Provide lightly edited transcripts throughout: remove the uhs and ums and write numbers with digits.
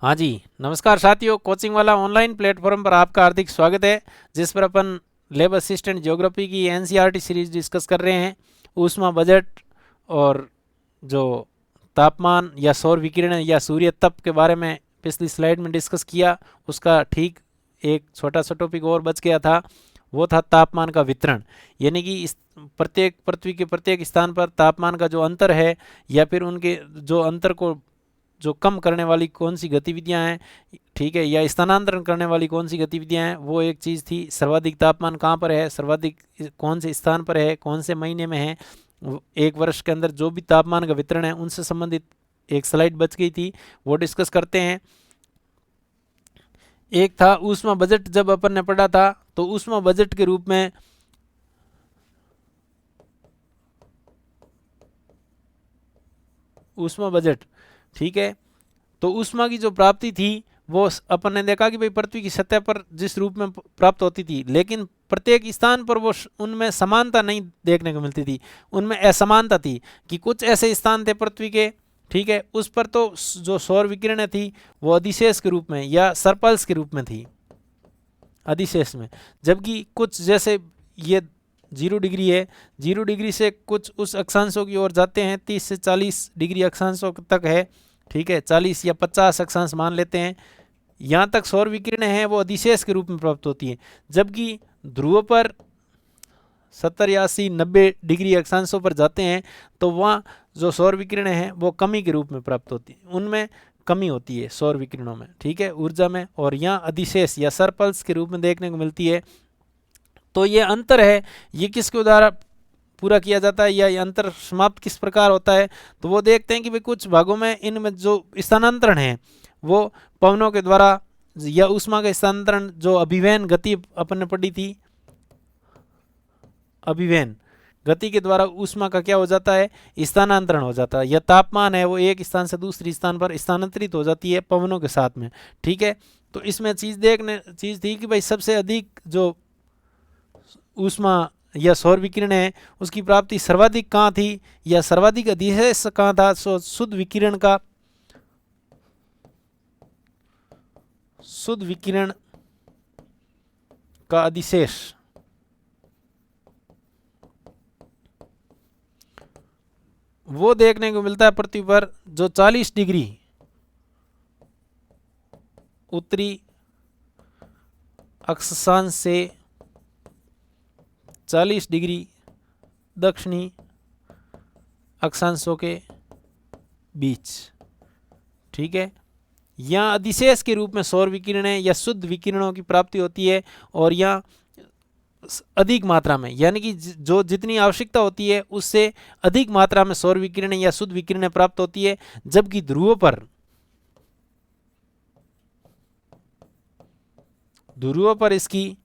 हाँ जी, नमस्कार साथियों। कोचिंग वाला ऑनलाइन प्लेटफॉर्म पर आपका हार्दिक स्वागत है, जिस पर अपन लैब असिस्टेंट ज्योग्राफी की एनसीईआरटी सीरीज डिस्कस कर रहे हैं। ऊष्मा बजट और जो तापमान या सौर विकिरण या सूर्य तप के बारे में पिछली स्लाइड में डिस्कस किया, उसका ठीक एक छोटा सा टॉपिक और बच गया था। वो था तापमान का वितरण, यानी कि इस प्रत्येक पृथ्वी के प्रत्येक स्थान पर तापमान का जो अंतर है या फिर उनके जो अंतर को जो कम करने वाली कौन सी गतिविधियां हैं, ठीक है, या स्थानांतरण करने वाली कौन सी गतिविधियां हैं, वो एक चीज़ थी। सर्वाधिक तापमान कहाँ पर है, सर्वाधिक कौन से स्थान पर है, कौन से महीने में है, एक वर्ष के अंदर जो भी तापमान का वितरण है उनसे संबंधित एक स्लाइड बच गई थी, वो डिस्कस करते हैं। एक था ऊष्मा बजट, जब अपन ने पढ़ा था तो ऊष्मा बजट के रूप में ऊष्मा बजट, ठीक है, तो ऊष्मा की जो प्राप्ति थी वो अपन ने देखा कि भाई पृथ्वी की सतह पर जिस रूप में प्राप्त होती थी, लेकिन प्रत्येक स्थान पर वो उनमें समानता नहीं देखने को मिलती थी, उनमें असमानता थी कि कुछ ऐसे स्थान थे पृथ्वी के, ठीक है, उस पर तो जो सौर विकिरणें थी वो अधिशेष के रूप में या सरपल्स के रूप में थी, अधिशेष में। जबकि कुछ जैसे ये 0 डिग्री है, 0 डिग्री से कुछ उस अक्षांशों की ओर जाते हैं, 30 से 40 डिग्री अक्षांशों तक है, ठीक है, 40 या 50 अक्षांश मान लेते हैं। यहाँ तक सौर विकिरणें हैं वो अधिशेष के रूप में प्राप्त होती हैं। जबकि ध्रुव पर 70 या 80 90 डिग्री अक्षांशों पर जाते हैं तो वहाँ जो सौर विकिरणें हैं वो कमी के रूप में प्राप्त होती हैं, उनमें कमी होती है सौर विकिरणों में, ठीक है, ऊर्जा में, और यहाँ अधिशेष या सरपल्स के रूप में देखने को मिलती है। तो ये अंतर है, ये किसके द्वारा पूरा किया जाता है या ये अंतर समाप्त किस प्रकार होता है, तो वो देखते हैं कि भाई कुछ भागों में इनमें जो स्थानांतरण है वो पवनों के द्वारा, या ऊष्मा का स्थानांतरण जो अभिवहन गति अपन ने पढ़ी थी, अभिवहन गति के द्वारा ऊष्मा का क्या हो जाता है, स्थानांतरण हो जाता है, या तापमान है वो एक स्थान से दूसरे स्थान पर स्थानांतरित हो जाती है पवनों के साथ में, ठीक है। तो इसमें चीज़ थी कि भाई सबसे अधिक जो ऊष्मा या सौर विकिरण है उसकी प्राप्ति सर्वाधिक कहाँ थी या सर्वाधिक अधिशेष कहाँ था, शुद्ध विकिरण का, शुद्ध विकिरण का अधिशेष, वो देखने को मिलता है पृथ्वी पर जो 40 डिग्री उत्तरी अक्षांश से 40 डिग्री दक्षिणी अक्षांशों के बीच, ठीक है, यहाँ अधिशेष के रूप में सौर विकिरणें या शुद्ध विकिरणों की प्राप्ति होती है, और यहाँ अधिक मात्रा में, यानी कि जो जितनी आवश्यकता होती है उससे अधिक मात्रा में सौर विकिरण या शुद्ध विकिरणें प्राप्त होती है। जबकि ध्रुवों पर इसकी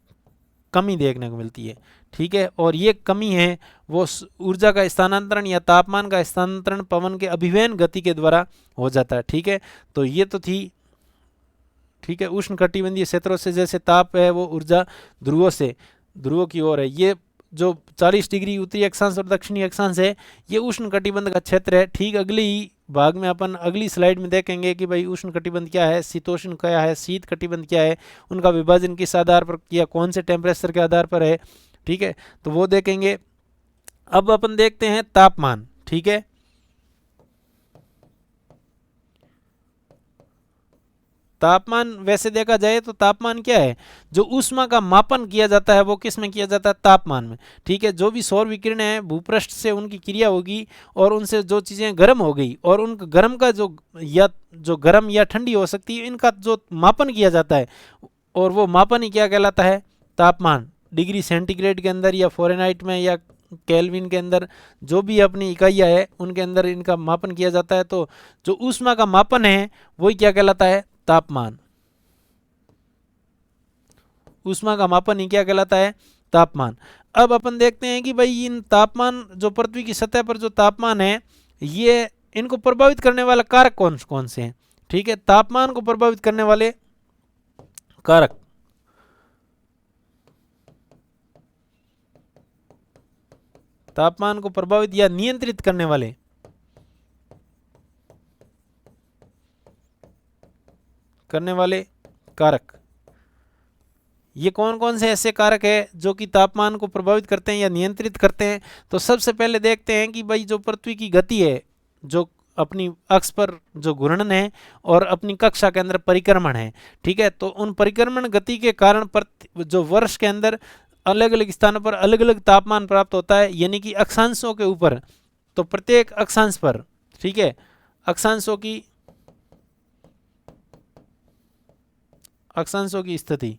कमी देखने को मिलती है, ठीक है, और ये कमी है वो ऊर्जा का स्थानांतरण या तापमान का स्थानांतरण पवन के अभिवहन गति के द्वारा हो जाता है, ठीक है। तो ये तो थी, ठीक है, उष्ण कटिबंधीय क्षेत्रों से जैसे ताप है वो ऊर्जा ध्रुवों की ओर है। ये जो 40 डिग्री उत्तरी अक्षांश और दक्षिणी अक्षांश है ये उष्ण कटिबंध का क्षेत्र है। ठीक अगले ही भाग में अपन अगली स्लाइड में देखेंगे कि भाई उष्ण कटिबंध क्या है, शीतोष्ण क्या है, शीत कटिबंध क्या है, उनका विभाजन किस आधार पर या कौन से टेम्परेचर के आधार पर है, ठीक है, तो वो देखेंगे। अब अपन देखते हैं तापमान, ठीक है। तापमान वैसे देखा जाए तो तापमान क्या है, जो ऊष्मा का मापन किया जाता है वो किस में किया जाता है, तापमान में, ठीक है। जो भी सौर विकिरण है भूपृष्ठ से उनकी क्रिया होगी और उनसे जो चीज़ें गर्म हो गई और उन गर्म का जो गर्म या ठंडी हो सकती है इनका जो मापन किया जाता है, और वो मापन ही क्या कहलाता है, तापमान। डिग्री सेंटीग्रेड के अंदर या फ़ारेनहाइट में या केल्विन के अंदर जो भी अपनी इकाइयाँ है उनके अंदर इनका मापन किया जाता है। तो जो ऊष्मा का मापन है वही क्या कहलाता है, तापमान। ऊष्मा का मापन ही क्या कहलाता है, तापमान। अब अपन देखते हैं कि भाई इन तापमान जो पृथ्वी की सतह पर जो तापमान है ये इनको प्रभावित करने वाला कारक कौन कौन से हैं, ठीक है। तापमान को प्रभावित करने वाले कारक, तापमान को प्रभावित या नियंत्रित करने वाले करने वाले कारक। ये कौन कौन से ऐसे कारक है जो कि तापमान को प्रभावित करते हैं या नियंत्रित करते हैं? तो सबसे पहले देखते हैं कि भाई जो पृथ्वी की गति है, जो अपनी अक्ष पर जो घूर्णन है और अपनी कक्षा के अंदर परिक्रमण है, ठीक है, तो उन परिक्रमण गति के कारण जो वर्ष के अंदर अलग अलग स्थानों पर अलग अलग तापमान प्राप्त होता है, यानी कि अक्षांशों के ऊपर। तो प्रत्येक अक्षांश पर, ठीक है, अक्षांशों की स्थिति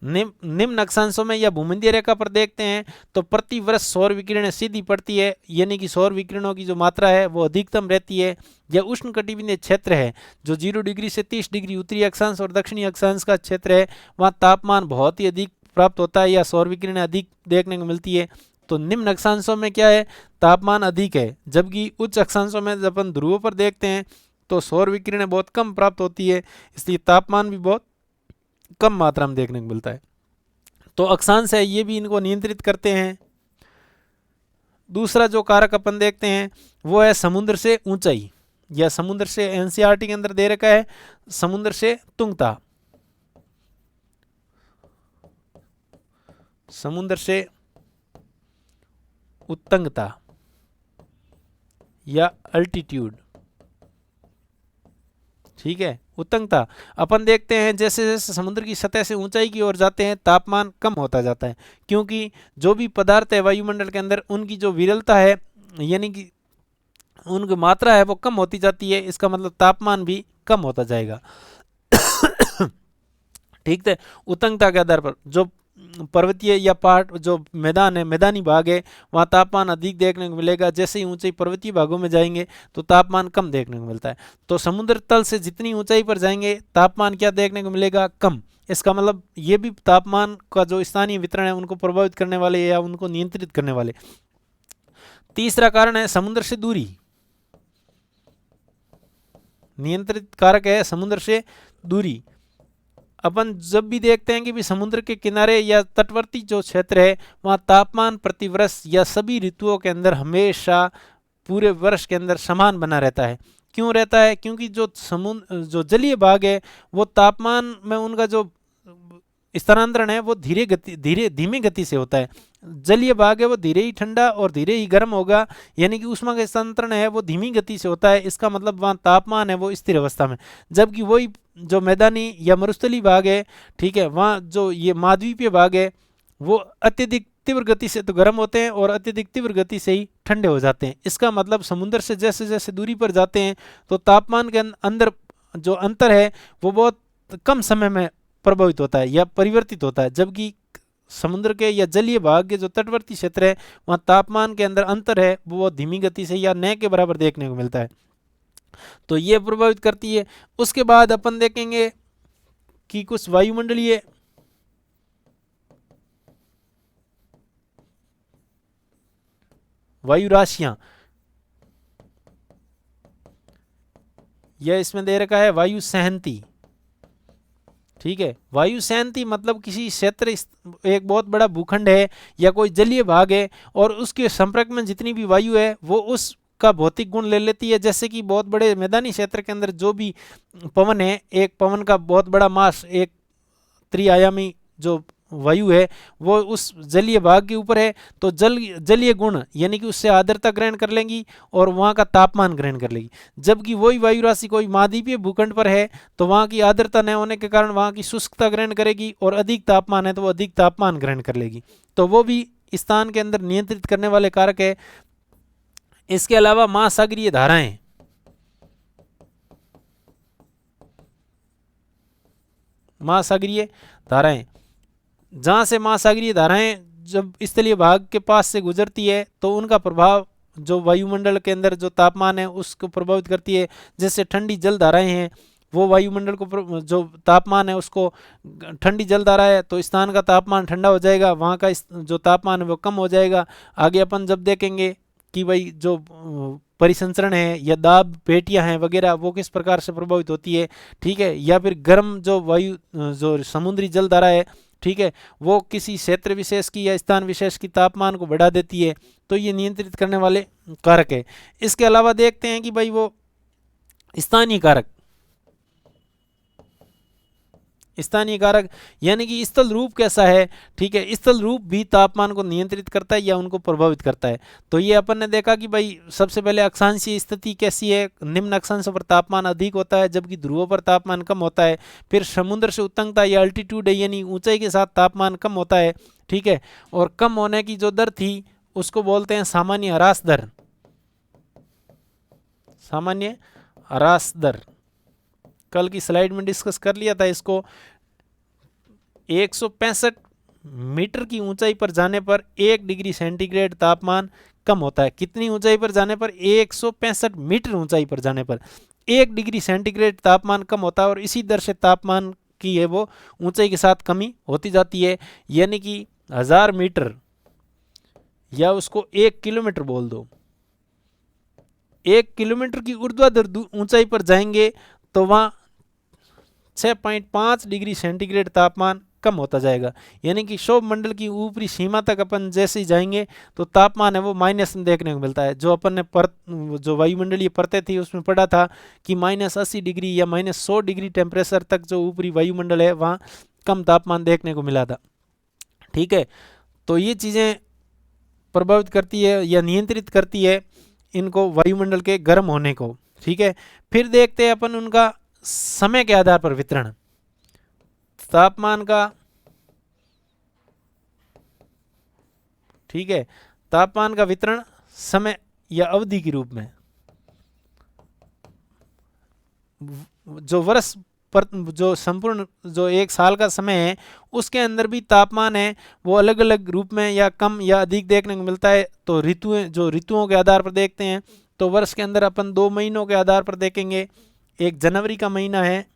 निम्न अक्षांशों में या भूमध्य रेखा पर देखते हैं तो प्रति वर्ष सौर विकिरण सीधी पड़ती है, यानी कि सौर विकिरणों की जो मात्रा है वो अधिकतम रहती है। यह उष्णकटिबंधीय क्षेत्र है जो 0 डिग्री से 30 डिग्री उत्तरी अक्षांश और दक्षिणी अक्षांश का क्षेत्र है, वहाँ तापमान बहुत ही अधिक प्राप्त होता है या सौर विकिरण अधिक देखने को मिलती है। तो निम्न अक्षांशों में क्या है, तापमान अधिक है, जबकि उच्च अक्षांशों में जब अपन ध्रुवों पर देखते हैं तो सौर विकिरण बहुत कम प्राप्त होती है, इसलिए तापमान भी बहुत कम मात्रा में देखने को मिलता है। तो अक्षांश है ये भी इनको नियंत्रित करते हैं। दूसरा जो कारक अपन देखते हैं वो है समुद्र से ऊंचाई, या समुद्र से, एनसीईआरटी के अंदर दे रखा है समुद्र से तुंगता, समुद्र से उत्तंगता या अल्टीट्यूड, ठीक है, उत्तंगता। अपन देखते हैं जैसे जैसे समुद्र की सतह से ऊंचाई की ओर जाते हैं तापमान कम होता जाता है, क्योंकि जो भी पदार्थ है वायुमंडल के अंदर उनकी जो विरलता है, यानी कि उनकी मात्रा है वो कम होती जाती है, इसका मतलब तापमान भी कम होता जाएगा। ठीक है, उत्तंगता के आधार पर जो पर्वतीय या पहाड़ जो मैदान है, मैदानी भाग है, वहाँ तापमान अधिक देखने को मिलेगा। जैसे ही ऊंचाई पर्वतीय भागों में जाएंगे तो तापमान कम देखने को मिलता है। तो समुद्र तल से जितनी ऊंचाई पर जाएंगे तापमान क्या देखने को मिलेगा, कम। इसका मतलब ये भी तापमान का जो स्थानीय वितरण है उनको प्रभावित करने वाले या उनको नियंत्रित करने वाले। तीसरा कारण है समुद्र से दूरी, नियंत्रित कारक है समुद्र से दूरी। अपन जब भी देखते हैं कि भी समुद्र के किनारे या तटवर्ती जो क्षेत्र है वहाँ तापमान प्रतिवर्ष या सभी ऋतुओं के अंदर हमेशा पूरे वर्ष के अंदर समान बना रहता है। क्यों रहता है? क्योंकि जो जलीय भाग है वो तापमान में उनका जो स्थानांतरण है वो धीमी गति से होता है। जलीय भाग है वो धीरे ही ठंडा और धीरे ही गर्म होगा, यानी कि ऊष्मा का स्थानांतरण है वो धीमी गति से होता है। इसका मतलब वहाँ तापमान है वो स्थिर अवस्था में। जबकि वही जो मैदानी या मरुस्थलीय भाग है, ठीक है, वहाँ जो ये महाद्वीपीय भाग है वो अत्यधिक तीव्र गति से तो गर्म होते हैं और अत्यधिक तीव्र गति से ही ठंडे हो जाते हैं। इसका मतलब समुद्र से जैसे जैसे दूरी पर जाते हैं तो तापमान के अंदर जो अंतर है वो बहुत कम समय में प्रभावित होता है या परिवर्तित होता है। जबकि समुद्र के या जलीय भाग के जो तटवर्ती क्षेत्र है वहाँ तापमान के अंदर अंतर है वो बहुत धीमी गति से या न के बराबर देखने को मिलता है। तो ये प्रभावित करती है। उसके बाद अपन देखेंगे कि कुछ वायुमंडलीय वायु राशियां, यह इसमें दे रखा है वायु सहनती। ठीक है, वायु सहनती मतलब किसी क्षेत्र, एक बहुत बड़ा भूखंड है या कोई जलीय भाग है और उसके संपर्क में जितनी भी वायु है वो उसका भौतिक गुण ले लेती है। जैसे कि बहुत बड़े मैदानी क्षेत्र के अंदर जो भी पवन है, एक पवन का बहुत बड़ा मास, एक त्रिआयामी जो वायु है वो उस जलीय भाग के ऊपर है, तो जलीय गुण यानी कि उससे आर्द्रता ग्रहण कर लेंगी और वहाँ का तापमान ग्रहण कर लेगी। जबकि वही वायु राशि कोई महाद्वीपीय भूखंड पर है तो वहाँ की आर्द्रता न होने के कारण वहाँ की शुष्कता ग्रहण करेगी और अधिक तापमान है तो वो अधिक तापमान ग्रहण कर लेगी। तो वो भी स्थान के अंदर नियंत्रित करने वाले कारक है। इसके अलावा महासागरीय धाराएं, महासागरीय धाराएं, जहाँ से महासागरीय धाराएं जब स्थलीय भाग के पास से गुजरती है तो उनका प्रभाव जो वायुमंडल के अंदर जो तापमान है उसको प्रभावित करती है। जैसे ठंडी जल धाराएं हैं वो वायुमंडल को जो तापमान है उसको, ठंडी जल धारा है तो स्थान का तापमान ठंडा हो जाएगा, वहाँ का जो तापमान है वो कम हो जाएगा। आगे अपन जब देखेंगे कि भाई जो परिसंचरण है या दाब पेटियां हैं वगैरह वो किस प्रकार से प्रभावित होती है, ठीक है, या फिर गर्म जो वायु जो समुद्री जल धारा है, ठीक है, वो किसी क्षेत्र विशेष की या स्थान विशेष की तापमान को बढ़ा देती है। तो ये नियंत्रित करने वाले कारक है। इसके अलावा देखते हैं कि भाई वो स्थानीय कारक, स्थानीय कारक यानी कि स्थल रूप कैसा है, ठीक है, स्थल रूप भी तापमान को नियंत्रित करता है या उनको प्रभावित करता है। तो ये अपन ने देखा कि भाई सबसे पहले अक्षांशीय स्थिति कैसी है, निम्न अक्षांशों पर तापमान अधिक होता है जबकि ध्रुवों पर तापमान कम होता है। फिर समुद्र से उत्तंगता या अल्टीट्यूड है यानी ऊंचाई के साथ तापमान कम होता है, ठीक है, और कम होने की जो दर थी उसको बोलते हैं सामान्य ह्रास दर, सामान्य ह्रास दर। कल की स्लाइड में डिस्कस कर लिया था इसको। 165 मीटर की ऊंचाई पर जाने पर 1 डिग्री सेंटीग्रेड तापमान कम होता है। कितनी ऊंचाई पर जाने पर? 165 मीटर ऊंचाई पर जाने पर 1 डिग्री सेंटीग्रेड तापमान कम होता है और इसी दर से तापमान की है वो ऊंचाई के साथ कमी होती जाती है। यानी कि 1000 मीटर या उसको 1 किलोमीटर बोल दो, 1 किलोमीटर की ऊर्ध्वाधर ऊंचाई पर जाएंगे तो वहां 6.5 डिग्री सेंटीग्रेड तापमान कम होता जाएगा। यानी कि क्षोभ मंडल की ऊपरी सीमा तक अपन जैसे ही जाएंगे तो तापमान है वो माइनस में देखने को मिलता है। जो अपन ने जो वायुमंडलीय परतें थी उसमें पढ़ा था कि -80 डिग्री या -100 डिग्री टेम्परेचर तक जो ऊपरी वायुमंडल है वहाँ कम तापमान देखने को मिला था, ठीक है। तो ये चीज़ें प्रभावित करती है या नियंत्रित करती है इनको, वायुमंडल के गर्म होने को, ठीक है। फिर देखते हैं अपन उनका समय के आधार पर वितरण, तापमान का, ठीक है, तापमान का वितरण समय या अवधि के रूप में। जो वर्ष पर जो संपूर्ण जो 1 साल का समय है उसके अंदर भी तापमान है वो अलग अलग रूप में या कम या अधिक देखने को मिलता है। तो ऋतुओं के आधार पर देखते हैं तो वर्ष के अंदर अपन 2 महीनों के आधार पर देखेंगे। एक जनवरी का महीना है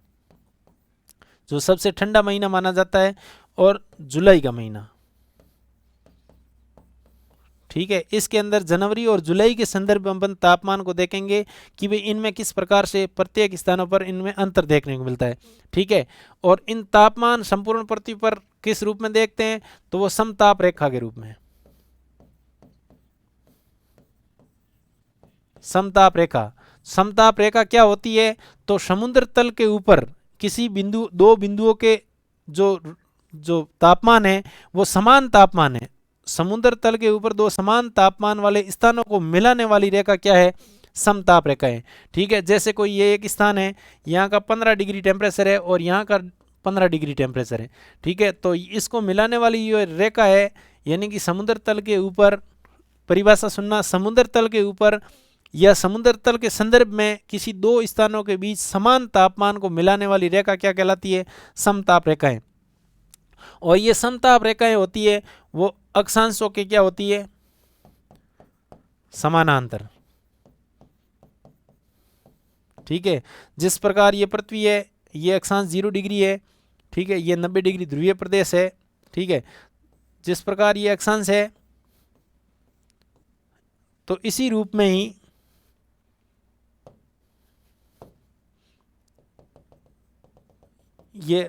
जो सबसे ठंडा महीना माना जाता है और जुलाई का महीना, ठीक है। इसके अंदर जनवरी और जुलाई के संदर्भ में अपन तापमान को देखेंगे कि भाई इनमें किस प्रकार से प्रत्येक स्थानों पर इनमें अंतर देखने को मिलता है, ठीक है। और इन तापमान संपूर्ण पृथ्वी पर किस रूप में देखते हैं तो वो समताप रेखा के रूप में, समताप रेखा। समताप रेखा क्या होती है? तो समुद्र तल के ऊपर किसी बिंदु, 2 बिंदुओं के जो तापमान है वो समान तापमान है। समुद्र तल के ऊपर 2 समान तापमान वाले स्थानों को मिलाने वाली रेखा क्या है? समताप रेखा है, ठीक है। जैसे कोई ये एक स्थान है, यहाँ का 15 डिग्री टेम्परेचर है और यहाँ का 15 डिग्री टेम्परेचर है, ठीक है। तो इसको मिलाने वाली ये रेखा है, यानी कि समुद्र तल के ऊपर, परिभाषा सुनना, समुद्र तल के ऊपर या समुद्र तल के संदर्भ में किसी 2 स्थानों के बीच समान तापमान को मिलाने वाली रेखा क्या कहलाती है? समताप रेखाएं। और ये समताप रेखाएं होती है वो अक्षांशों के क्या होती है? समानांतर, ठीक है। जिस प्रकार ये पृथ्वी है, ये अक्षांश 0 डिग्री है, ठीक है, ये 90 डिग्री ध्रुवीय प्रदेश है, ठीक है। जिस प्रकार ये अक्षांश है तो इसी रूप में ही ये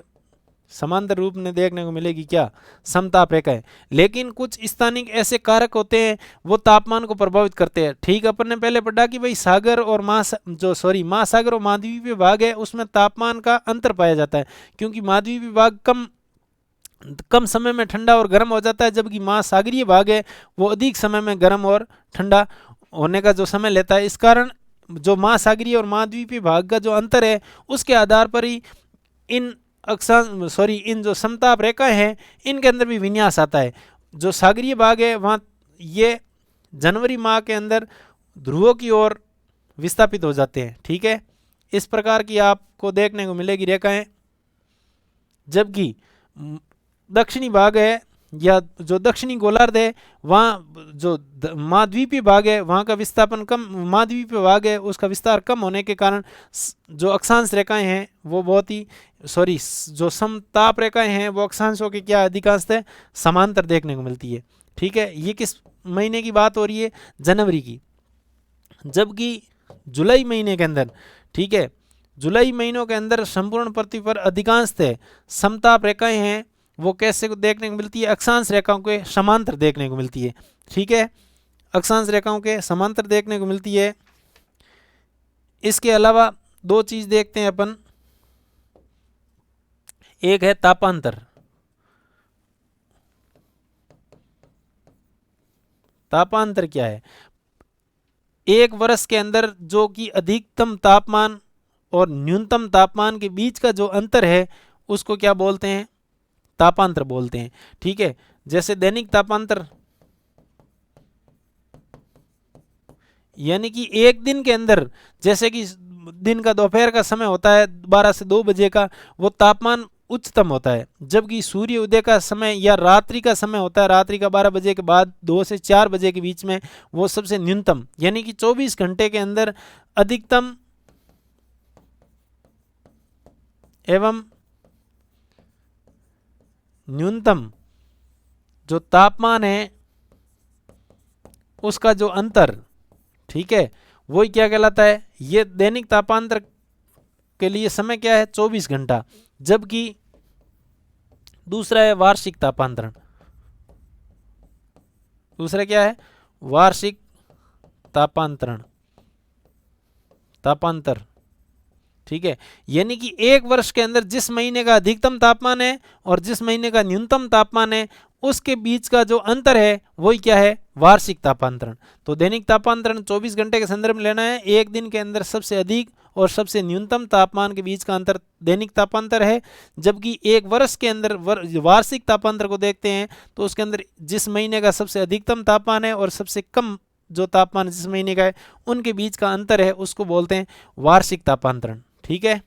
समांतर रूप में देखने को मिलेगी क्या? समताप रेखा है। लेकिन कुछ स्थानिक ऐसे कारक होते हैं वो तापमान को प्रभावित करते हैं, ठीक। अपन ने पहले पढ़ा कि भाई सागर और महासागर और महाद्वीपीय भाग है उसमें तापमान का अंतर पाया जाता है, क्योंकि महाद्वीपीय भाग कम समय में ठंडा और गर्म हो जाता है, जबकि महासागरीय भाग है वो अधिक समय में गर्म और ठंडा होने का जो समय लेता है। इस कारण जो महासागरीय और महाद्वीपीय भाग का जो अंतर है उसके आधार पर ही इन इन जो समताप रेखाएं हैं इनके अंदर भी विन्यास आता है। जो सागरीय भाग है वहाँ ये जनवरी माह के अंदर ध्रुवों की ओर विस्थापित हो जाते हैं, ठीक है। इस प्रकार की आपको देखने को मिलेगी रेखाएं। जबकि दक्षिणी भाग है या जो दक्षिणी गोलार्ध है वहाँ जो महाद्वीपीय भाग है वहाँ का विस्थापन कम, महाद्वीपीय भाग है उसका विस्तार कम होने के कारण जो अक्षांश रेखाएं हैं वो बहुत ही जो समताप रेखाएं हैं वो अक्षांशों की क्या अधिकांशतः समांतर देखने को मिलती है, ठीक है। ये किस महीने की बात हो रही है? जनवरी की। जबकि जुलाई महीने के अंदर, ठीक है, जुलाई महीनों के अंदर संपूर्ण पृथ्वी पर अधिकांशतः समताप रेखाएं हैं वो कैसे देखने को मिलती है? अक्षांश रेखाओं के समांतर देखने को मिलती है, ठीक है, अक्षांश रेखाओं के समांतर देखने को मिलती है। इसके अलावा दो चीज देखते हैं अपन। एक है तापांतर। तापांतर क्या है? एक वर्ष के अंदर जो कि अधिकतम तापमान और न्यूनतम तापमान के बीच का जो अंतर है उसको क्या बोलते हैं? तापांतर बोलते हैं। ठीक है, जैसे दैनिक तापांतर, यानी कि एक दिन के अंदर, जैसे कि दिन का दोपहर का समय होता है 12 से 2 बजे का, वो तापमान उच्चतम होता है, जबकि सूर्य उदय का समय या रात्रि का समय होता है, रात्रि का 12 बजे के बाद 2 से 4 बजे के बीच में, वो सबसे न्यूनतम, यानी कि 24 घंटे के अंदर अधिकतम एवं न्यूनतम जो तापमान है उसका जो अंतर, ठीक है, वही क्या कहलाता है? ये दैनिक तापांतर के लिए समय क्या है? 24 घंटा। जबकि दूसरा है वार्षिक तापांतरण। दूसरा क्या है? वार्षिक तापांतरण, तापांतर। ठीक है, यानी कि एक वर्ष के अंदर जिस महीने का अधिकतम तापमान है और जिस महीने का न्यूनतम तापमान है उसके बीच का जो अंतर है वही क्या है? वार्षिक तापांतरण। तो दैनिक तापांतरण 24 घंटे के संदर्भ में लेना है। एक दिन के अंदर सबसे अधिक और सबसे न्यूनतम तापमान के बीच का अंतर दैनिक तापांतर है। जबकि एक वर्ष के अंदर वार्षिक तापांतर को देखते हैं तो उसके अंदर जिस महीने का सबसे अधिकतम तापमान है और सबसे कम जो तापमान जिस महीने का है उनके बीच का अंतर है उसको बोलते हैं वार्षिक तापांतरण। ठीक है,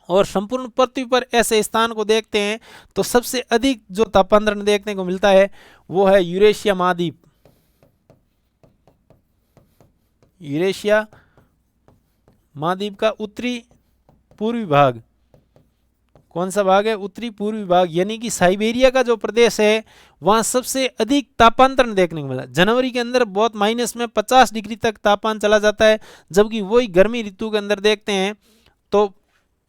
और संपूर्ण पृथ्वी पर ऐसे स्थान को देखते हैं तो सबसे अधिक जो तापांतरण देखने को मिलता है वो है यूरेशिया महाद्वीप। यूरेशिया महाद्वीप का उत्तरी पूर्वी भाग, कौन सा भाग है? उत्तरी पूर्वी भाग, यानी कि साइबेरिया का जो प्रदेश है वहां सबसे अधिक तापांतरण देखने को मिला। जनवरी के अंदर बहुत माइनस में 50 डिग्री तक तापमान चला जाता है, जबकि वही गर्मी ऋतु के अंदर देखते हैं तो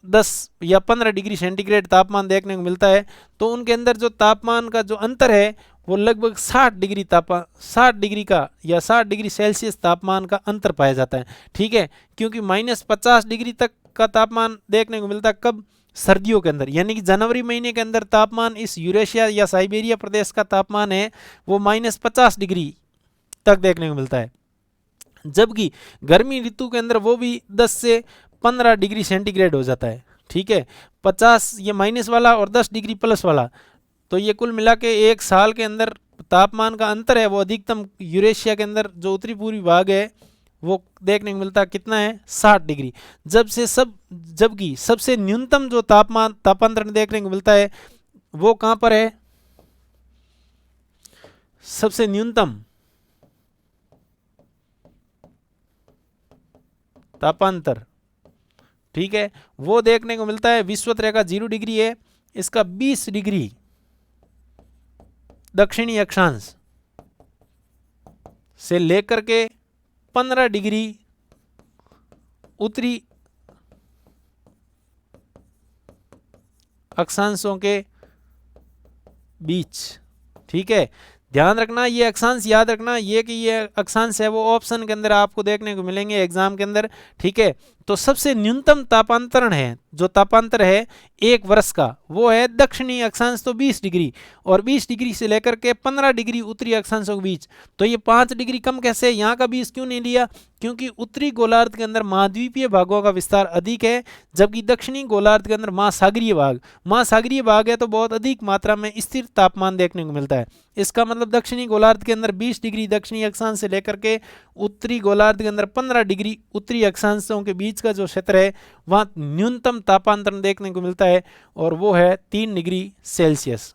10 या 15 डिग्री सेंटीग्रेड तापमान देखने को मिलता है। तो उनके अंदर जो तापमान का जो अंतर है वो लगभग 60 डिग्री तापमान, 60 डिग्री का या 60 डिग्री सेल्सियस तापमान का अंतर पाया जाता है। ठीक है, क्योंकि -50 डिग्री तक का तापमान देखने को मिलता है कब? सर्दियों के अंदर, यानी कि जनवरी महीने के अंदर तापमान इस यूरेशिया या साइबेरिया प्रदेश का तापमान है वो -50 डिग्री तक देखने को मिलता है। जबकि गर्मी ऋतु के अंदर वो भी 10 से 15 डिग्री सेंटीग्रेड हो जाता है। ठीक है, 50 ये माइनस वाला और 10 डिग्री प्लस वाला, तो ये कुल मिला के एक साल के अंदर तापमान का अंतर है वो अधिकतम यूरेशिया के अंदर जो उत्तरी पूर्वी भाग है वो देखने को मिलता है कितना है? 60 डिग्री। जबकि सबसे न्यूनतम जो तापांतरण देखने को मिलता है वो कहां पर है? सबसे न्यूनतम तापांतर, ठीक है, वो देखने को मिलता है विषुवत रेखा 0 डिग्री है, इसका 20 डिग्री दक्षिणी अक्षांश से लेकर के 15 डिग्री उत्तरी अक्षांशों के बीच। ठीक है, ध्यान रखना ये अक्षांश याद रखना, ये कि ये अक्षांश है वो ऑप्शन के अंदर आपको देखने को मिलेंगे एग्जाम के अंदर। ठीक है, तो सबसे न्यूनतम तापांतरण है जो तापांतर है एक वर्ष का वो है दक्षिणी अक्षांश तो 20 डिग्री, और 20 डिग्री से लेकर के 15 डिग्री उत्तरी अक्षांशों के बीच। तो ये 5 डिग्री कम कैसे? यहाँ का 20 क्यों नहीं लिया? क्योंकि उत्तरी गोलार्ध के अंदर महाद्वीपीय भागों का विस्तार अधिक है, जबकि दक्षिणी गोलार्ध के अंदर महासागरीय भाग है तो बहुत अधिक मात्रा में स्थिर तापमान देखने को मिलता है। इसका मतलब दक्षिणी गोलार्ध के अंदर 20 डिग्री दक्षिणी अक्षांश से लेकर के उत्तरी गोलार्ध के अंदर 15 डिग्री उत्तरी अक्षांशों के बीच का जो क्षेत्र है वहां न्यूनतम तापांतरण देखने को मिलता है और वो है 3 डिग्री सेल्सियस।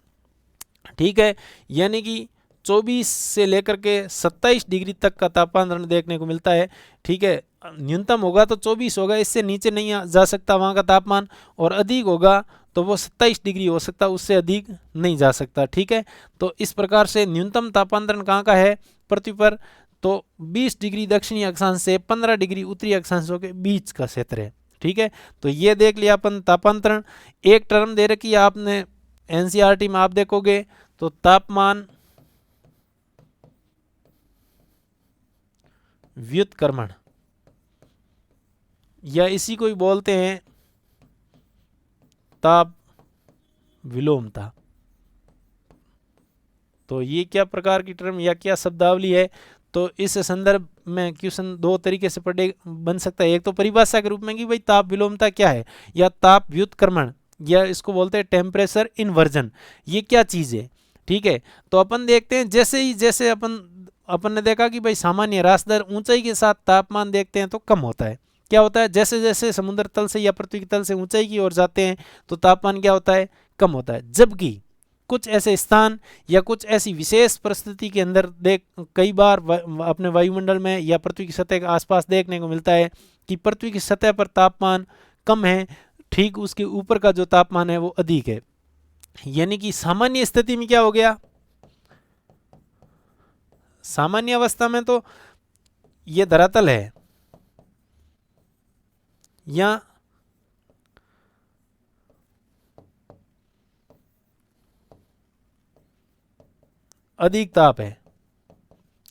ठीक है, यानी कि 24 से लेकर के 27 डिग्री तक का तापांतरण देखने को मिलता है। ठीक है, न्यूनतम होगा तो 24 होगा, इससे नीचे नहीं जा सकता वहाँ का तापमान, और अधिक होगा तो वो 27 डिग्री हो सकता, उससे अधिक नहीं जा सकता। ठीक है, तो इस प्रकार से न्यूनतम तापांतरण कहाँ का है पृथ्वी पर? तो 20 डिग्री दक्षिणी अक्षांश से 15 डिग्री उत्तरी अक्षांशों के बीच का क्षेत्र है। ठीक है, तो ये देख लिया अपन तापांतरण। एक टर्म दे रखी है आपने एनसीईआरटी में, आप देखोगे तो तापमान व्युत्क्रमण, या इसी को ही बोलते हैं ताप विलोमता। तो ये क्या प्रकार की टर्म या क्या शब्दावली है? तो इस संदर्भ में क्वेश्चन दो तरीके से पढ़े बन सकता है। एक तो परिभाषा के रूप में कि भाई ताप विलोमता क्या है, या ताप व्युत्क्रमण, या इसको बोलते हैं टेम्परेचर इन्वर्जन, ये क्या चीज़ है। ठीक है, तो अपन देखते हैं जैसे अपन ने देखा कि भाई सामान्य ह्रास दर ऊंचाई के साथ तापमान देखते हैं तो कम होता है। क्या होता है, जैसे जैसे समुद्र तल से या पृथ्वी के तल से ऊंचाई की ओर जाते हैं तो तापमान क्या होता है, कम होता है। जबकि कुछ ऐसे स्थान या कुछ ऐसी विशेष परिस्थिति के अंदर कई बार अपने वायुमंडल में या पृथ्वी की सतह के आसपास देखने को मिलता है कि पृथ्वी की सतह पर तापमान कम है, ठीक उसके ऊपर का जो तापमान है वो अधिक है। यानी कि सामान्य स्थिति में क्या हो गया, सामान्य अवस्था में तो ये धरातल है या अधिक ताप है।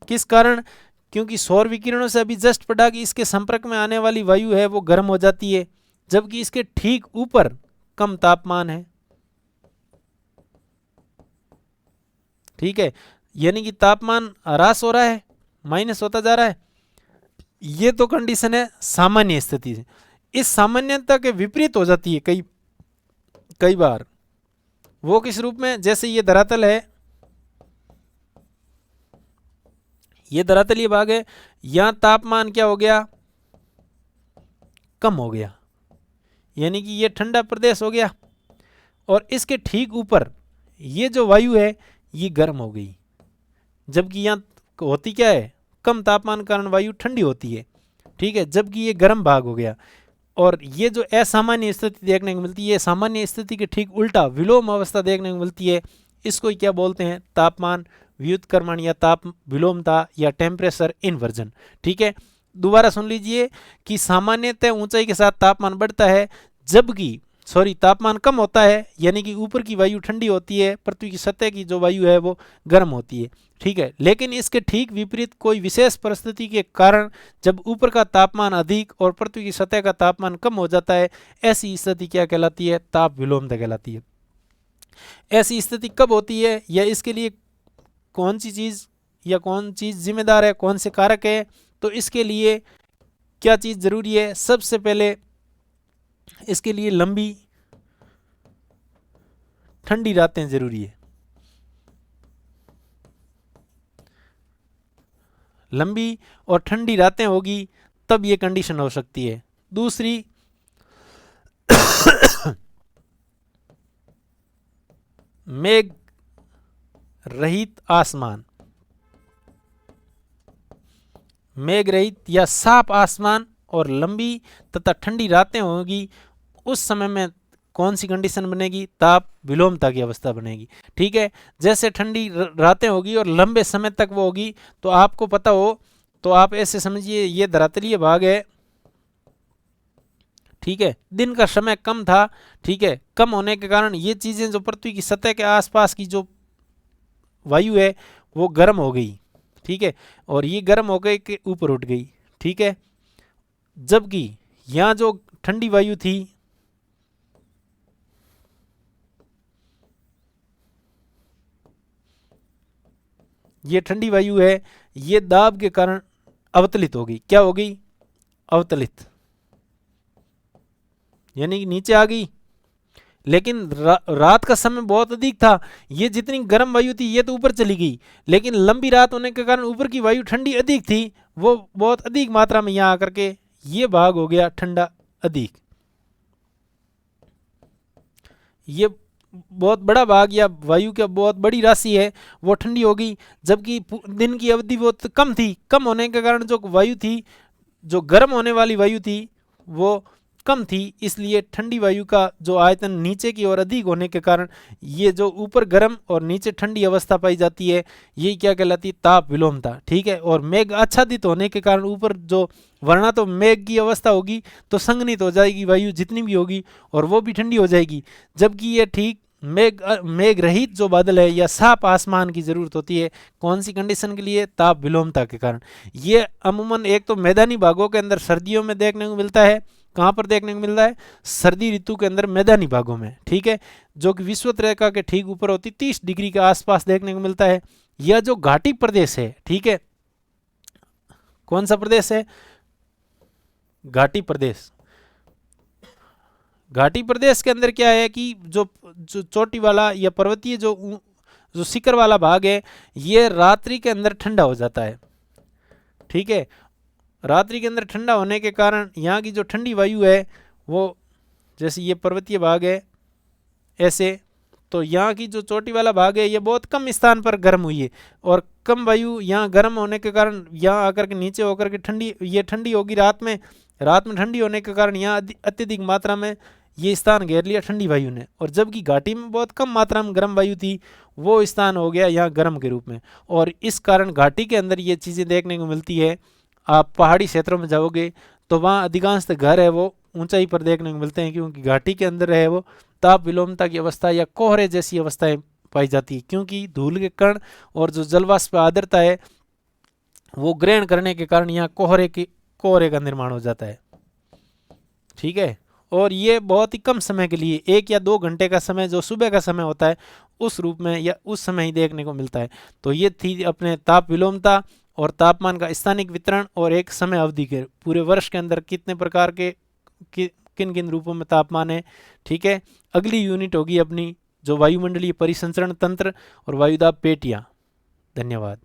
किस कारण, क्योंकि सौर विकिरणों से अभी जस्ट पढ़ा कि इसके संपर्क में आने वाली वायु है वो गर्म हो जाती है, जबकि इसके ठीक ऊपर कम तापमान है। ठीक है, यानी कि तापमान ह्रास हो रहा है, माइनस होता जा रहा है। ये तो कंडीशन है सामान्य स्थिति से। इस सामान्यता के विपरीत हो जाती है कई बार। वो किस रूप में, जैसे ये धरातल है, ये धरातलीय भाग है, यहां तापमान क्या हो गया, कम हो गया, यानी कि ये ठंडा प्रदेश हो गया, और इसके ठीक ऊपर ये जो वायु है ये गर्म हो गई। जबकि यहाँ होती क्या है, कम तापमान के कारण वायु ठंडी होती है। ठीक है, जबकि ये गर्म भाग हो गया। और ये जो असामान्य स्थिति देखने को मिलती है, सामान्य स्थिति के ठीक उल्टा विलोम अवस्था देखने को मिलती है, इसको क्या बोलते हैं, तापमान व्युत्क्रमण या ताप विलोमता या टेम्परेचर इन्वर्जन। ठीक है, दोबारा सुन लीजिए कि सामान्यतः ऊंचाई के साथ तापमान बढ़ता है, जबकि तापमान कम होता है, यानी कि ऊपर की वायु ठंडी होती है, पृथ्वी की सतह की जो वायु है वो गर्म होती है। ठीक है, लेकिन इसके ठीक विपरीत कोई विशेष परिस्थिति के कारण जब ऊपर का तापमान अधिक और पृथ्वी की सतह का तापमान कम हो जाता है, ऐसी स्थिति क्या कहलाती है, ताप विलोमता कहलाती है। ऐसी स्थिति कब होती है, या इसके लिए कौन सी चीज़ या कौन चीज़ जिम्मेदार है, कौन से कारक है, तो इसके लिए क्या चीज़ जरूरी है, सबसे पहले इसके लिए लंबी ठंडी रातें जरूरी है। लंबी और ठंडी रातें होगी तब ये कंडीशन हो सकती है। दूसरी मेघ रहित आसमान, मेघ रहित या साफ आसमान और लंबी तथा ठंडी रातें होगी, उस समय में कौन सी कंडीशन बनेगी, ताप विलोमता की अवस्था बनेगी। ठीक है, जैसे ठंडी रातें होगी और लंबे समय तक वो होगी, तो आपको पता हो तो आप ऐसे समझिए ये धरातलीय भाग है। ठीक है, दिन का समय कम था। ठीक है, कम होने के कारण ये चीज़ें जो पृथ्वी की सतह के आसपास की जो वायु है वो गर्म हो गई। ठीक है, और ये गर्म हो गई के ऊपर उठ गई। ठीक है, जबकि यहाँ जो ठंडी वायु थी ये ठंडी वायु है, ये दाब के कारण अवतलित हो गई। क्या हो गई, अवतलित, यानी कि नीचे आ गई। लेकिन रात का समय बहुत अधिक था, ये जितनी गर्म वायु थी ये तो ऊपर चली गई, लेकिन लंबी रात होने के कारण ऊपर की वायु ठंडी अधिक थी, वो बहुत अधिक मात्रा में यहाँ आकर के ये भाग हो गया ठंडा अधिक। ये बहुत बड़ा भाग या वायु की बहुत बड़ी राशि है वो ठंडी होगी, जबकि दिन की अवधि बहुत कम थी। कम होने के कारण जो वायु थी, जो गर्म होने वाली वायु थी वो कम थी, इसलिए ठंडी वायु का जो आयतन नीचे की ओर अधिक होने के कारण ये जो ऊपर गर्म और नीचे ठंडी अवस्था पाई जाती है, ये क्या कहलाती है, ताप विलोमता। ठीक है, और मेघ आच्छादित होने के कारण ऊपर जो, वरना तो मेघ की अवस्था होगी तो संघनित हो जाएगी वायु जितनी भी होगी और वो भी ठंडी हो जाएगी, जबकि ये ठीक मेघ रहित जो बादल है या साफ आसमान की जरूरत होती है। कौन सी कंडीशन के लिए, ताप विलोमता के कारण। ये अमूमन एक तो मैदानी भागों के अंदर सर्दियों में देखने को मिलता है, कहाँ पर देखने को मिल रहा है? सर्दी ऋतु के अंदर मैदानी भागों में, ठीक है, जो कि विषुवत रेखा के ठीक ऊपर होती 30 डिग्री के आसपास देखने को मिलता है। यह जो घाटी प्रदेश है, ठीक है, कौन सा प्रदेश है? घाटी प्रदेश। घाटी प्रदेश के अंदर क्या है कि जो चोटी वाला या पर्वतीय जो शिखर वाला भाग है, ये रात्रि के अंदर ठंडा हो जाता है, ठीक है। रात्रि के अंदर ठंडा होने के कारण यहाँ की जो ठंडी वायु है वो, जैसे ये पर्वतीय भाग है ऐसे, तो यहाँ की जो चोटी वाला भाग है ये बहुत कम स्थान पर गर्म हुई है, और कम वायु यहाँ गर्म होने के कारण यहाँ आकर के नीचे होकर के ठंडी, ये ठंडी होगी रात में ठंडी होने के कारण यहाँ अत्यधिक मात्रा में ये स्थान घेर लिया ठंडी वायु ने, और जबकि घाटी में बहुत कम मात्रा में गर्म वायु थी, वो स्थान हो गया यहाँ गर्म के रूप में। और इस कारण घाटी के अंदर ये चीज़ें देखने को मिलती है। आप पहाड़ी क्षेत्रों में जाओगे तो वहाँ अधिकांश घर है वो ऊंचाई पर देखने को मिलते हैं, क्योंकि घाटी के अंदर है वो ताप विलोमता की अवस्था या कोहरे जैसी अवस्थाएं पाई जाती है, क्योंकि धूल के कण और जो जलवाष्प आर्द्रता है वो ग्रहण करने के कारण यहाँ कोहरे का निर्माण हो जाता है, ठीक है। और ये बहुत ही कम समय के लिए 1 या 2 घंटे का समय जो सुबह का समय होता है उस रूप में या उस समय ही देखने को मिलता है। तो ये थी अपने ताप विलोमता और तापमान का स्थानिक वितरण, और एक समय अवधि के पूरे वर्ष के अंदर कितने प्रकार के किन किन रूपों में तापमान है, ठीक है। अगली यूनिट होगी अपनी जो वायुमंडलीय परिसंचरण तंत्र और वायुदाब पेटियाँ। धन्यवाद।